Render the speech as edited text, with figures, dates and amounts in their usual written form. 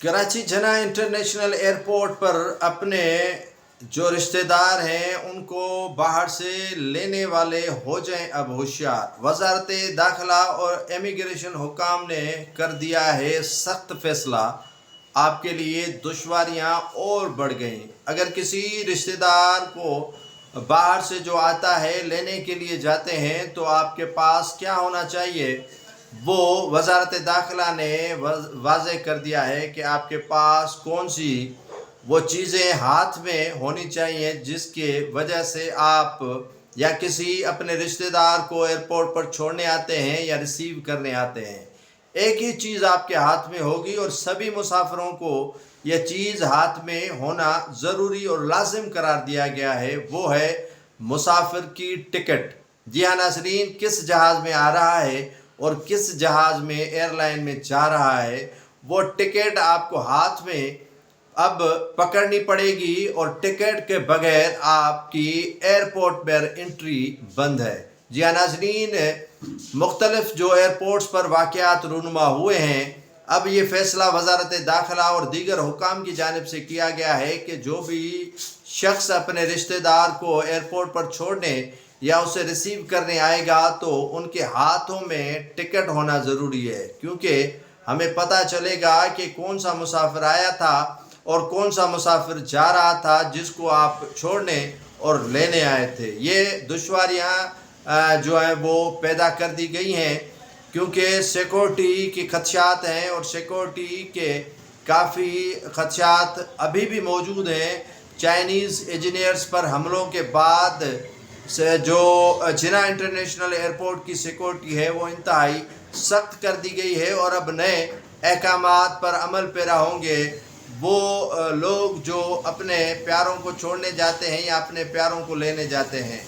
कराची जना international airport पर अपने जो रिश्तेदार हैं उनको बाहर से लेने वाले हो जाएं अब होशियार। वजारत दाखिला और इमिग्रेशन हुकाम ने कर दिया है सख्त फैसला। आपके लिए दुश्वारियां और बढ़ गईं। अगर किसी रिश्तेदार को बाहर से जो आता है लेने के लिए जाते हैं तो आपके पास क्या होना चाहिए, वो वजारत दाखिला ने वाज़े कर दिया है कि आपके पास कौन सी वो चीज़ें हाथ में होनी चाहिए जिसके वजह से आप या किसी अपने रिश्तेदार को एयरपोर्ट पर छोड़ने आते हैं या रिसीव करने आते हैं। एक ही चीज़ आपके हाथ में होगी और सभी मुसाफिरों को यह चीज़ हाथ में होना ज़रूरी और लाजिम करार दिया गया है, वो है मुसाफिर की टिकट। जी हाँ नाज़रीन, किस जहाज़ में आ रहा है और किस जहाज़ में एयरलाइन में जा रहा है, वो टिकट आपको हाथ में अब पकड़नी पड़ेगी और टिकट के बगैर आपकी एयरपोर्ट पर एंट्री बंद है। जी हाँ नाज़रीन, मुख्तलिफ जो एयरपोर्ट्स पर वाक़यात रूनुमा हुए हैं, अब ये फ़ैसला वजारत दाखिला और दीगर हुकाम की जानिब से किया गया है कि जो भी शख्स अपने रिश्तेदार को एयरपोर्ट पर छोड़ने या उसे रिसीव करने आएगा तो उनके हाथों में टिकट होना ज़रूरी है, क्योंकि हमें पता चलेगा कि कौन सा मुसाफिर आया था और कौन सा मुसाफिर जा रहा था जिसको आप छोड़ने और लेने आए थे। ये दुश्वारियाँ जो हैं वो पैदा कर दी गई हैं क्योंकि सिक्योरिटी के खदशात हैं और सिक्योरिटी के काफ़ी खदशात अभी भी मौजूद हैं। चाइनीज़ इंजीनियर्स पर हमलों के बाद से जो जिना इंटरनेशनल एयरपोर्ट की सिक्योरिटी है वो इंतहाई सख्त कर दी गई है और अब नए अहकामात पर अमल पैरा होंगे वो लोग जो अपने प्यारों को छोड़ने जाते हैं या अपने प्यारों को लेने जाते हैं।